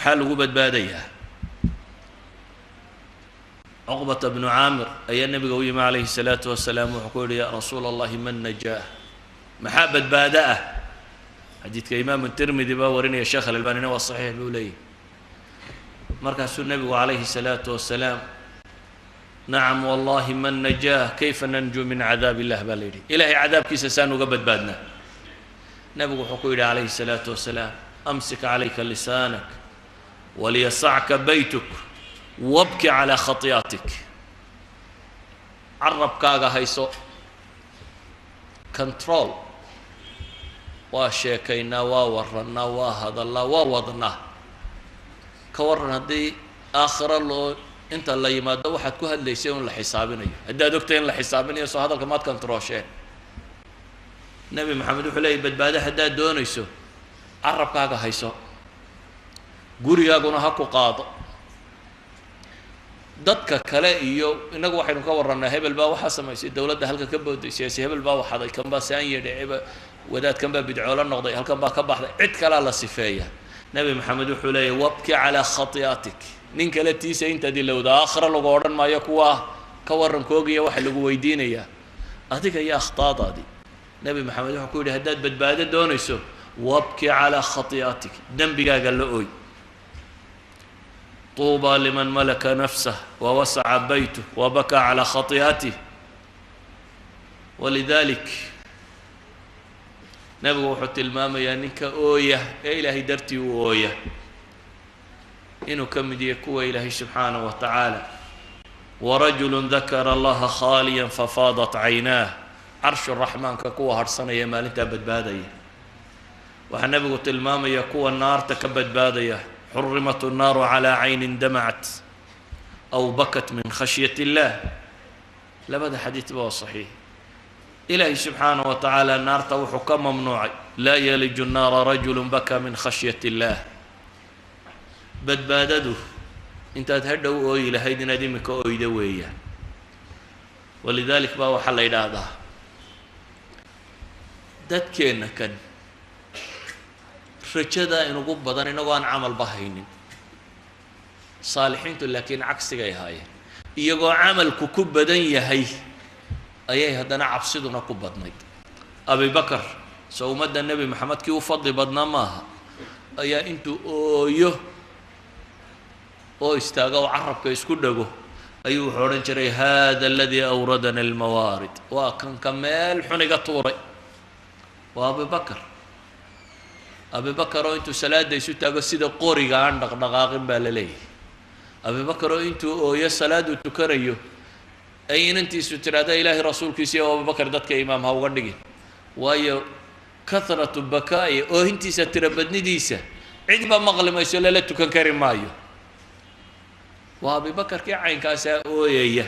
حال قبد بادية عقبة بن عامر أي النبي قوي عليه الصلاة والسلام وحكول يا رسول الله من نجاه محابة بادئة حديث إمام الترمذي باورني يا شيخ الألباني والصحيح الأولي مركز النبي عليه الصلاة والسلام نعم والله من نجاه كيف ننجو من عذاب الله بالليل إلهي عذاب كيس سانو قبد بادنا نبي حكول عليه الصلاة والسلام أمسك عليك لسانك وليسعك بيتك وابكي على خطيئتك عرب كاغا هيسو كنترول وشيكينا وورنا وهذا الله ووضنا كورنا دي آخر الله انت اللي يماد واحد كو هاد ليسون لحسابنا هدا دكتين لحسابنا سو هذا كمات كنتروشين نبي محمد وحلي بدباده هدا دونيسو عرب كاغا هيسو غوريغاغونا هكو قاضو dadka kale iyo inagu waxaynu ka waranaa hebel baa waxa sameeyay dawladda halka ka boodisay hebel baa waxaday kan baa saan yeedhayba wadaad kan baa bidco la noqday halkan baa ka baxday cid kale la sifeeya nabi maxamed wuxuu leeyahay wabki ala khati'atik nin kale tiisa inta dilowda aakhira lagu oran maayo kuwa ka waran koogiya wax lagu weydiinaya adiga ya akhtaadadi nabi maxamed wuxuu ku yiri hadaad badbaado doonayso wabki ala khati'atik dambigaaga la ooy طوبى لمن ملك نفسه ووسع بيته وبكى على خطيئته ولذلك نبي وحط الماما يانك أوية إلهي درتي وأوية إنه كم يكوى إلهي سبحانه وتعالى ورجل ذكر الله خاليا ففاضت عيناه عرش الرحمن كقوة هرسنة يمال انت بدبادية وحنبي قلت الماما يكوى النار تكبد بادية حرمت النار على عين دمعت أو بكت من خشية الله لا بد حديث به صحيح إلهي سبحانه وتعالى النار توح كم ممنوع لا يلج النار رجل بكى من خشية الله بدبادده انت تهدوا إلى هيدي ندمك أويدوية ولذلك بقى حل إلى هذا دتكينا كان رجدا إنه قب بدن إنه قان عمل بهين صالحين لكن عكس جاي هاي يجوا عمل كوب بدن يهي أيه هذا عبصدنا كوب بدني أبي بكر سو مد النبي محمد كي وفضل بدنا ماها أيه أنتو أويه أو استاجوا عرب كيسكودجو أيوه حورن شري هذا الذي أوردنا الموارد وكان كمال حنقة طوري وأبي بكر أبي بكر أنتو سلاد ديسو تاجو سيدا قوري عندك دقاقين بالليل أبي بكر أنتو يا سلاد وتكريو أين أنت ستراد إله رسول كيسي وأبي بكر دتك إمام هاو غندقين وأي كثرة البكاء أو أنت ستربدني ديسة عندما مغلم يسول لا تكن كريم مايو وأبي بكر كي عين كاسة أويا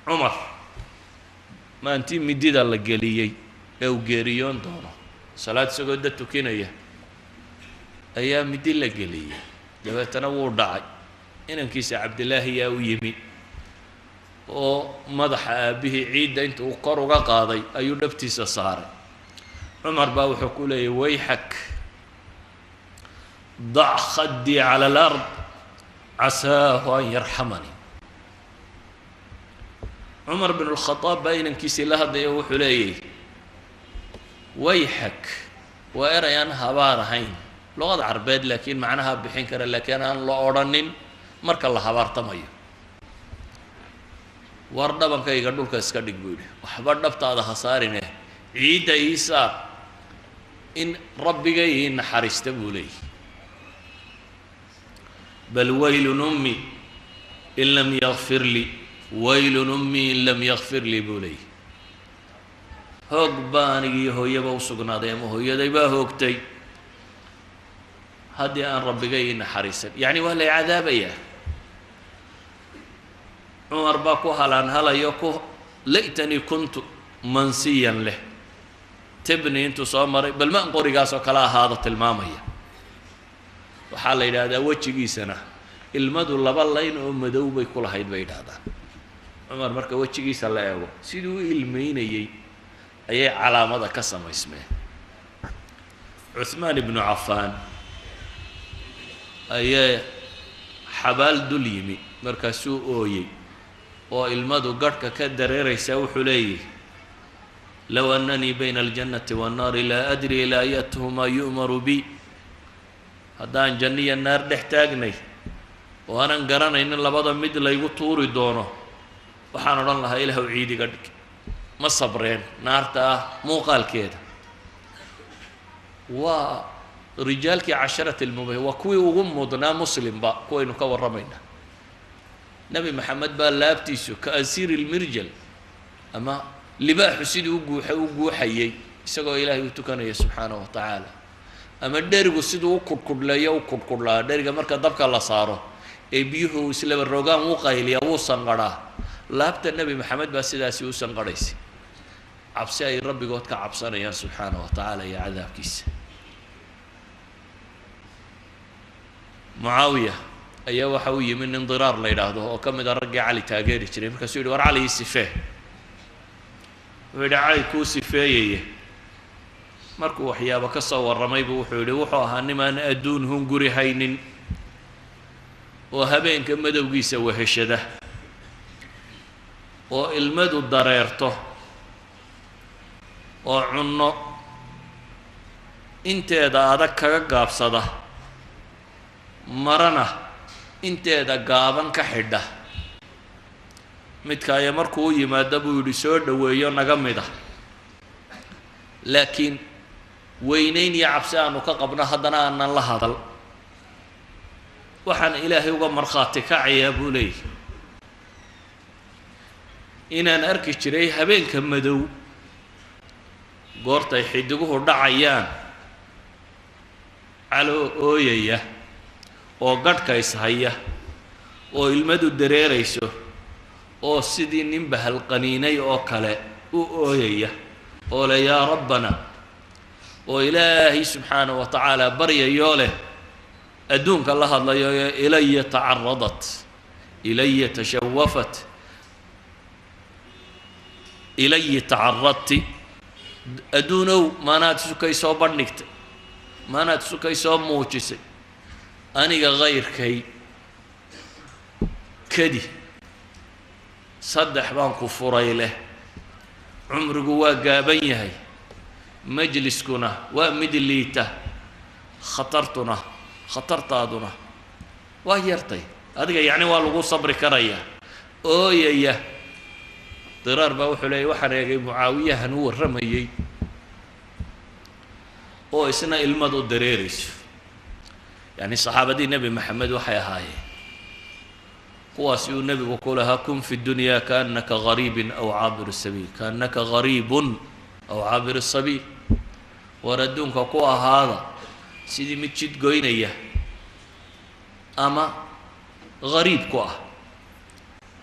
عمر ما أنت مديد الله جليي أو جريون دونه صلاة سجودة تكينية أيام مديد الله جليي جبت تنور داعي إن كيس عبد الله يا ويمي ومدح به عيد أنت وقروا قاضي أيو نبتي صار عمر باو حكولي ويحك ضع خدي على الأرض عساه أن يرحمني عمر بن الخطاب بين كيس الله ضيو حليه ويحك وأرى أنها بارهين لغة عربيد لكن معناها بحين كرا لكن أنا لا أورنين مرك الله هبار تمايو وردا بنك يقدر كاسكدك بيده وحبر دبت هذا خسارنه عيد عيسى إن ربي جاي إن حرست بولي بل ويل أمي إن لم يغفر لي ويل أمي إن لم يغفر لي بولي هوك باني هو يبا وسقنا ديما هو يديبا هوكتي هدي أن ربي جاي إن حرست يعني وهلا عذاب إياه عمر باكو هلان هلا يوكو ليتني كنت منسيا له تبني انتو صامري بل ما انقوري قاسو كلا هذا المامية وحال إلى هذا وجهي سنة المدو لبالين ومدو بيكل هيد بيد هذا عمر مركا وجهي سلا يو سيدو المين أي علامة كسم اسمه عثمان بن عفان ayaa xabaal dul yimi markaasuu ooyey oo ilmadu garhka ka dareeraysaa wuxuu leeyahy low annanii bayna aljannati waannaari laa adri ilaa ayatuhumaa yu'maru bi haddaan janno iyo naar dhex taagnay oo aanan garanaynin labada mid laygu tuuri doono waxaan odhan lahaa ilaahu ciidiga dhig ma sabreen naarta ah muuqaalkeeda waa rijaalkii casharati lmubahin waa kuwii ugu mudnaa muslimba kuwaynu ka warramaynaa nebi maxamed baa laabtiisu ka asiiri lmirjal ama libaaxu sidii u guuxayey isagoo ilaahay u tukanaya subxaanahu wa tacaala ama dherigu siduu u kudhkudhleeyo u kudhkudhlaa dheriga marka dabka la saaro ee biyuhu islaba rogaan u qayliya wuu sanqadhaa laabta nebi maxamed baa sidaasi u sanqadhaysay cabsi ay rabbigood ka cabsanayaan subxaanahu wa tacaala iyo cadaabkiisa mucaawiya ayaa waxa uu yimi nin diraar la yidhaahdo oo ka mid a raggii cali taageeri jiray markaasuu yidhi war cali ii sifee wuxuu yidhi cali kuu sifeeyeye markuu waxyaabo ka soo warramaybu wuxuu yidhi wuxuu ahaa nimaan adduun hunguri haynin oo habeenka madowgiisa weheshada oo ilmadu dareerto oo cunno inteeda adag kaga gaabsada marana inteeda gaaban ka xidha midkaaya markuu u yimaado buu yidhi soo dhoweeyo naga mid ah laakiin weynayn iyo cabsi aanu ka qabno haddana aanan la hadal waxaan ilaahay uga markhaati kacayaa buu leeyahy inaan arki jiray habeenka madow goortay xidiguhu dhacayaan caloo ooyaya oo gadhka ishaya oo ilmadu dareerayso oo sidii nin bahalqaniinay oo kale u ooyaya oo le yaa rabbana oo ilaahay subxaanahu wa tacaala baryayoo leh adduunka la hadlayo ilaya tacaradat ilaya tashawafat ilayi tacaradti adduunow maanaad sukay soo bandhigtay maanaad sukay soo muujisay aniga kayrkay kadi saddex baan ku furay leh cumrigu waa gaaban yahay majliskuna waa mid liita khatartaaduna waa yartay adiga yacni waa lagu sabri karayaa ooyaya diraar baa wuxuu leeyay waxaan eegay mucaawiyahan u warramayey oo isna ilmad u dareerayso yacni saxaabadii nebi maxamed waxay ahaayeen kuwaasi uu nebigu ku lahaa kun fi dunyaa kaannaka gariibin aw caabiru sabiil kaannaka gariibun aw caabiru sabiil war adduunka ku ahaada sidii mid jid goynaya ama gariib ku ah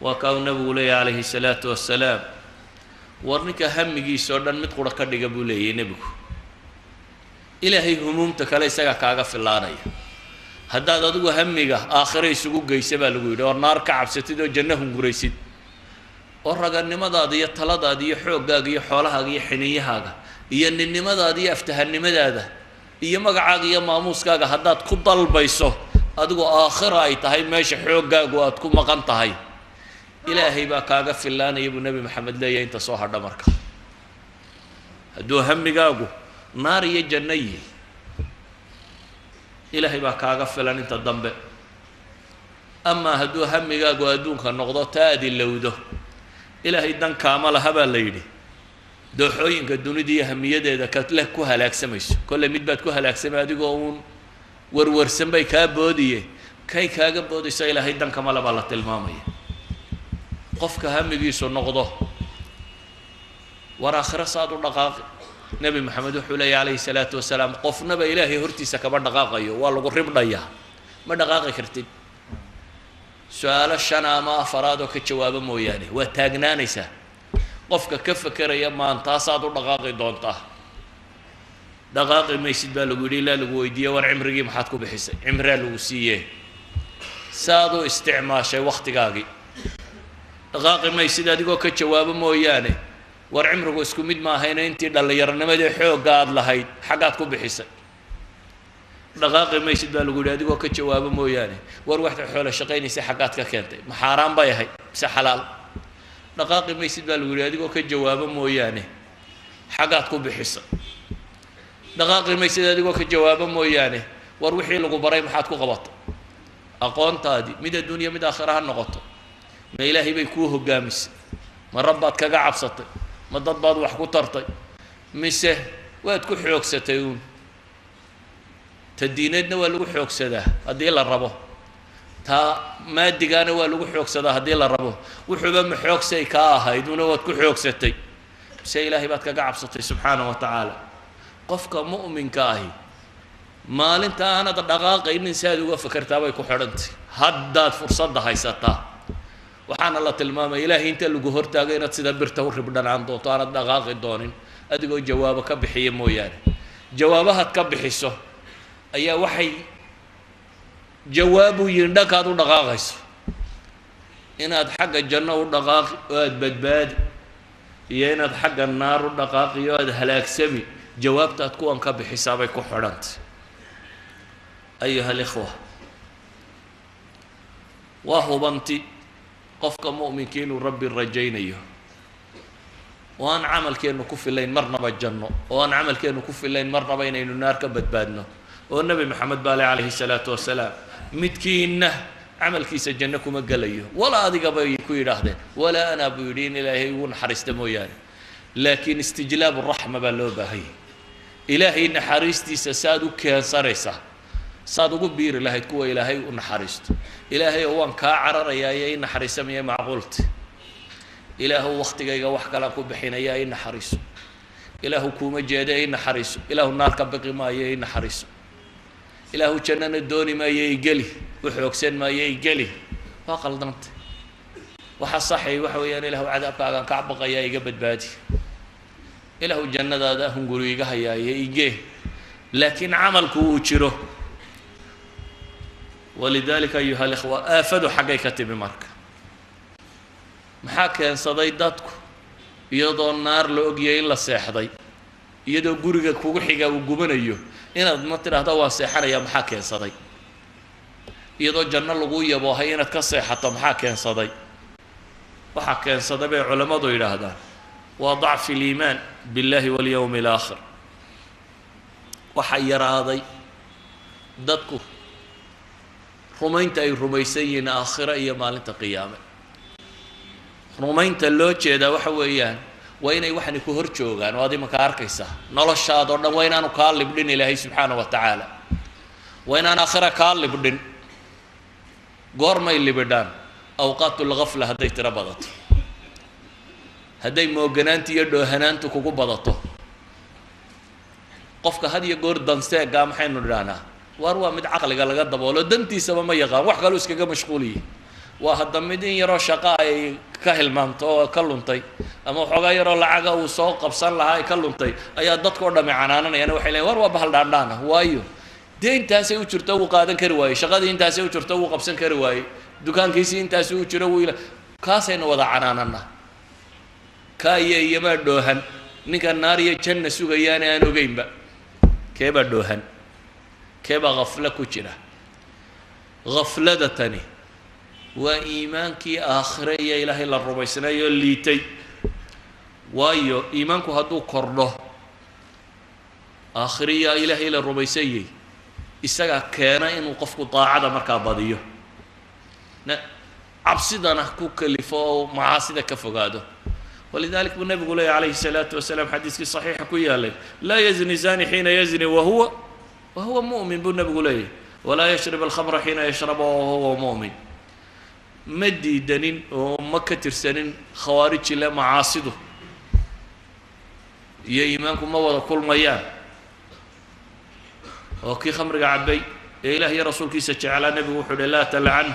waa kaa uu nebigu leeyahy calayhi salaatu wassalaam war ninka hamigiisa oo dhan mid qura ka dhiga buu leeyahy nebigu ilaahay humuumta kale isagaa kaaga filaanaya haddaad adigu hamiga aakhire isugu geysa baa lagu yidhi oo naar ka cabsatid oo janno hunguraysid oo raganimadaada iyo taladaada iyo xooggaaga iyo xoolahaaga iyo xiniyahaaga iyo ninnimadaada iyo aftahannimadaada iyo magacaaga iyo maamuuskaaga haddaad ku dalbayso adigu aakhira ay tahay meesha xooggaagu aad ku maqan tahay ilaahay baa kaaga filaanaya buu nebi maxamed leeyahay inta soo hadha marka hadduu hamigaagu naar iyo janno yihi ilaahay baa kaaga filan inta dambe amaa hadduu hamigaagu adduunka noqdo taa aad ilowdo ilaahay dan kaama laha baa la yidhi dooxooyinka dunida iyo hamiyadeeda kaleh ku halaagsamayso kolle mid baad ku halaagsamay adigoo uun warwarsan bay kaa boodiye kay kaaga boodayso ilaahay dan kama le baa la tilmaamaya qofka hamigiisu noqdo war aakhiro saad u dhaqaaqi nebi maxamed wuxuu leeyahy calayhi salaatu wasalaam qofnaba ilaahay hortiisa kama dhaqaaqayo waa lagu ribdhayaa ma dhaqaaqi kartid su-aalo shan ama afaraad oo ka jawaabo mooyaane waa taagnaanaysaa qofka ka fekeraya maantaasaad u dhaqaaqi doontaa dhaqaaqi maysid baa lagu yidhi ilaa lagu weydiiye war cimrigii maxaad ku bixisay cimraa lagu siiyee saad u isticmaashay wakhtigaagii dhaqaaqi maysid adigoo ka jawaabo mooyaane war cimrigu isku mid maahayna intii dhallinyaronimadii xoogga aad lahayd xaggaad ku bixisay dhaqaaqi maysid baa lagu yidhi adigoo ka jawaabo mooyaane war waxaad xoolo shaqaynaysa xaggaad ka keentay ma xaaraan bay ahayd mise xalaal dhaqaaqi maysid baa lagu yidhi adigoo ka jawaabo mooyaane xaggaad ku bixisa dhaqaaqi maysid adigoo ka jawaabo mooyaane war wixii lagu baray maxaad ku qabatay aqoontaadii mid adduunya mid aakhira ha noqoto ma ilaahay bay kuu hoggaamisay ma rabbaad kaga cabsatay ma dad baad wax ku tartay mise waad ku xoogsatay uun ta diineedna waa lagu xoogsadaa haddii la rabo taa maadigaana waa lagu xoogsadaa haddii la rabo wuxuuba ma xoogsay kaa ahayd una waad ku xoogsatay mise ilaahay baad kaga cabsatay subxaanahu wa tacaala qofka mu'minka ahi maalinta aanad dhaqaaqaynin si aad uga fakartaa bay ku xidhantay haddaad fursadda haysataa waxaana la tilmaamay ilaahay inta lagu hortaago inaad sida birta u ribdhanaan doonto aanad dhaqaaqi doonin adigoo jawaabo ka bixiya mooyaane jawaabahaad ka bixiso ayaa waxay jawaabu yihiin dhankaad u dhaqaaqayso inaad xagga janno u dhaqaaqi oo aada badbaadi iyo inaad xagga naar u dhaqaaqi oo aada halaagsami jawaabtaad kuwan ka bixisaabay ku xidhantay ayuha alikhwa waa hubanti qofka mu'minka inuu rabbi rajaynayo oo aan camalkeennu ku filayn marnaba janno oo aan camalkeennu ku filayn marnaba inaynu naar ka badbaadno oo nebi maxamed baale calayhi salaatu wasalaam midkiinna camalkiisa janno kuma gelayo walaa adiga bay ku yidhaahdeen walaa anaa buu yidhi in ilaahay ugu naxariista mooyaane laakiin istijlaabu raxma baa loo baahayay ilaahay naxariistiisa saad u keensanaysaa saad ugu biiri lahayd kuwa ilaahay u naxariisto ilaahay oo waan kaa cararayaa iyo i naxariisamaya macquulti ilaahu waktigayga wax kalaan ku bixinayaa i naxariiso ilaahu kuuma jeeda i naxariiso ilaahu naar ka baqi maayo i naxariiso ilaahu jannana dooni maayo i geli u xoogsan maayo i geli waa qaldantay waxa saxay waxa weeyaan ilaahu cadaabkaagaan ka baqayaa iga badbaadi ilaahu jannadaada hunguri iga hayaayo igee laakiin camalku uu jiro walidaalika ayuha alikhwa aafadu xaggay ka timi marka maxaa keensaday dadku iyadoo naar la ogyahay in la seexday iyadoo guriga kugu xiga uu gubanayo inaad ma tidhaahda waa seexanaya maxaa keensaday iyadoo janno lagu yaboohay inaad ka seexato maxaa keensaday waxaa keensaday bay culammadu yidhaahdaan waa dacfi aliimaan biاllahi walyowmi alaakhir waxaa yaraaday dadku rumaynta ay rumaysan yihiin aakhiro iyo maalinta qiyaame rumaynta loo jeedaa waxa weeyaan waa inay waxani ku hor joogaan oo ad imanka arkaysaa noloshaadoo dhan waa inaanu kaa libdhin ilaahay subxaana wa tacaala waa inaan aakhira kaa libdhin goormay libidhaan awqaat lgafla hadday tiro badato hadday mooganaanta iyo dhoohanaantu kugu badato qofka had iyo goor danseegaa maxaynu nidhaahnaa waar waa mid caqliga laga daboolo dantiisaba ma yaqaan wax kaluu iskaga mashquuliyi waa hadda mid in yaroo shaqo ay ka hilmaamto oo ka luntay ama waxoogaa yaroo lacaga uu soo qabsan lahaa ay ka luntay ayaa dadkao dhami canaananayaan waxay leeyiin war waa bahal dhaandhaana waayo dee intaasay u jirto wuu qaadan kari waayey shaqadii intaasay u jirto wuu qabsan kari waayey dukaankiisii intaasi u jiro wuu kaasaynu wada canaanana kaa iyo iyomaa dhoohan ninka naar iyo janna sugayaana aan ogeynba keebaa dhoohan keebaa haflo ku jira haflada tani waa iimaankii aakhire iyo ilaahay la rumaysnaayoo liitay waayo iimaanku hadduu kordho aakhiriya ilaahay la rumaysanyay isagaa keena inuu qofku daacada markaa badiyo cabsidana ku kalifo oo macaasida ka fogaado walidalik buu nabigu leeyahy calayhi الsalaatu wasalaam xadiiskii saxiixa ku yaalay laa yazni zani xiina yazni wahuwa mu'min buu nabigu leeyahy walaa yashrib alkhamra xiina yashraba wahuwa mu'min ma diidanin oo ma ka tirsanin khawaariji le macaasidu iyo iimaanku ma wada kulmayaan oo kii khamriga cabay ee ilaah iyo rasuulkiisa jeclaa nebigu wuxuu uhi laa talcanhu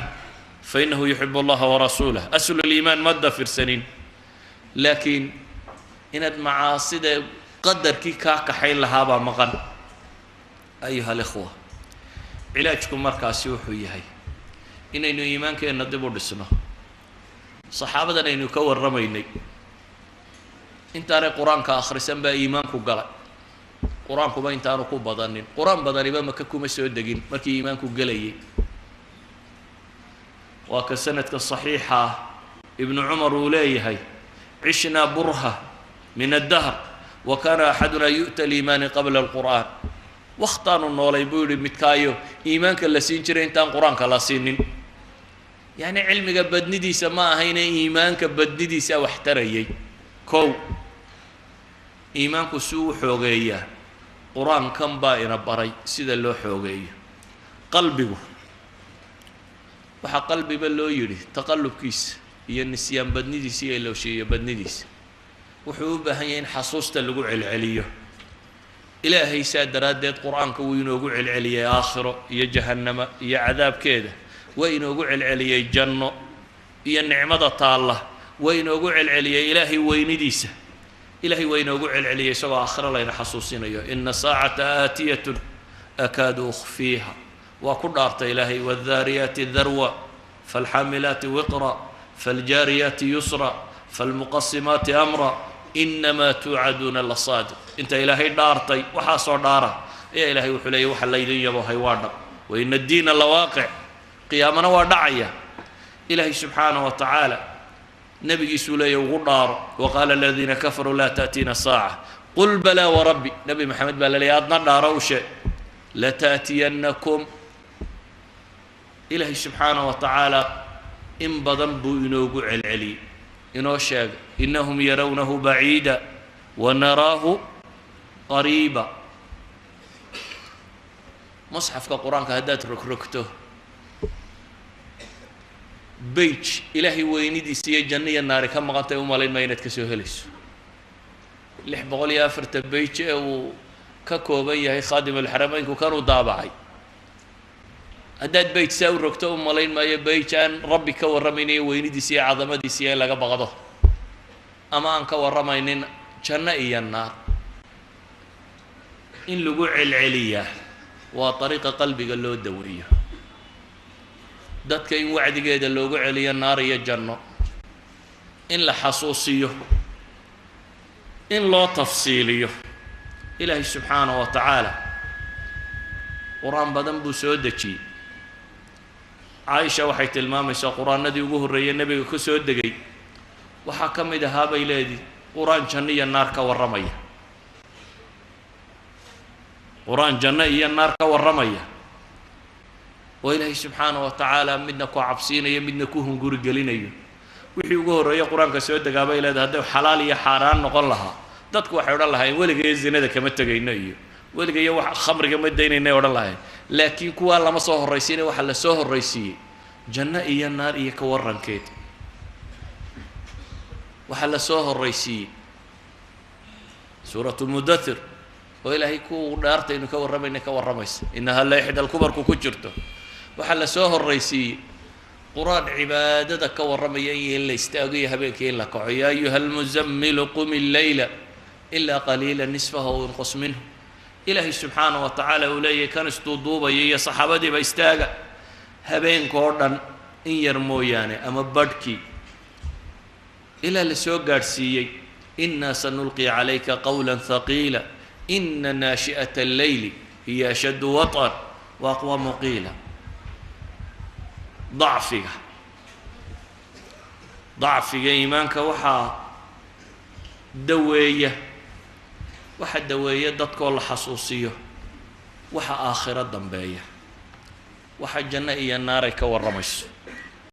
fainahu yuxib allaha warasuulah aslu liimaan ma dafirsanin laakiin inaad macaasida qadarkii kaa kaxayn lahaabaa maqan ayuha alikhwa cilaajku markaasi wuxuu yahay inaynu iimaankeenna dib u dhisno saxaabadan aynu ka warramaynay intaanay qur-aanka akhrisan baa iimaanku galay قرآن كما إنتانو كو بدنين قرآن بدني بما ككما سودقين مركي إيمانكو قلي وكسنة الصحيحة ابن عمر وليه عشنا برهة من الدهر وكان أحدنا يؤتى الإيمان قبل القرآن واختاروا النولي يقول متكايو إيمانك اللي سينشرين تان قرآن كلا سينين يعني علمك بدندي سما هين إيمانك بدندي سا واحتريي كو إيمانك سو حوغية قرآن كم بائنا بري سيدا لو حوغية قلبه وحا قلبي بلو يري تقلب كيس هي النسيان بدندي سي لو شيء بدندي وحوبة هين حصوصة اللقوع العلية إلهي ساد رادت قرآن وينوقع العلية آخره يا جهنم يا عذاب كذا وينوقع العلية جنة يا النعمة طالة وينوقع العلية إلهي وينديسه إلهي وينوقع العلية سواء آخر لين حصوصين إن ساعة آتية أكاد أخفيها وكل أرت إلهي والذاريات ذروة فالحاملات وقرا فالجاريات يسرا فالمقسمات أمرا إنما توعدون لصادق أنت إلهي دارتي وحاصر داره يا إلهي وحلي وحلي يبو هيوانا وإن الدين لواقع قيامنا ودعية إلهي سبحانه وتعالى نبي سولي وغدار وقال الذين كفروا لا تأتينا الساعة قل بلى وربي نبي محمد بلى لي أدنى داروش لتأتينكم إلهي سبحانه وتعالى إن بضنبوا إنوقع العلي إنه شاق إنهم يرونه بعيدا ونراه قريبا مصحف كقرآن كهدات ركركته بيج إلهي وينيدي سي جنية النار كم غنطي ومالين ما ينتكسو هلس لح بقول يا فرت بيج وككوبية هي خادم الحرمين وكانوا ضابعي هدات بيت ساو ركتو مالين ما يبيت عن ربي كورميني وينيدي سي عظمة سي لقى بغضه أما أنك ورمينين جنة النار إن لقوع العلية وطريق قلبي قال له الدورية dadka in wacdigeeda loogu celiyo naar iyo janno in la xasuusiyo in loo tafsiiliyo ilaahay subxaanahu wa tacaala quraan badan buu soo dejiyey caaisha waxay tilmaamaysaa quraanadii ugu horreeyay nabiga ku soo degay waxaa ka mid ahaa bay leedii quraan janno iyo naar ka warramaya quraan janno iyo naar ka warramaya وإلهي سبحانه وتعالى مدنا كو عبسين مدنا كو هنقور قلينيو وحي ugu horeeyo quraanka soo dagaabay leedahay haday xalaal iyo xaraan noqon lahaa dadku waxay oran lahayn waligeey zinada kama tagayno iyo waligeey wax khamriga ma daynayna oran lahayn laakiin kuwa lama soo horeysiin waxa la soo horeysiyay janno iyo naar iyo ka warankeed waxa la soo horeysiyay suuratul mudaththir oo ilaahay ku dhaartay inuu ka waramaysa innaha la ihda al-kubar ku jirto waxa la soo horeysiyay quraan cibaadada ka waramaya in la istaagiyo habeenkii la kaco ya ayuhal muzammil qum al-layla illa qalilan nisfahu aw inqus minhu ilaahi subhanahu wa ta'ala ulayhi kan istuduubaya iyo saxaabadii ba istaaga habeenkoo dhan in yar mooyaane ama badhki ila la soo gaarsiiyay inna sanulqi alayka qawlan thaqila inna nashi'ata al-layli hiya ashaddu watan wa aqwamu qila ضعفك إيمانك وحا دوية دتك والله حصوصية وحا آخرة ضمبية وحا جنة إيا النار كورمش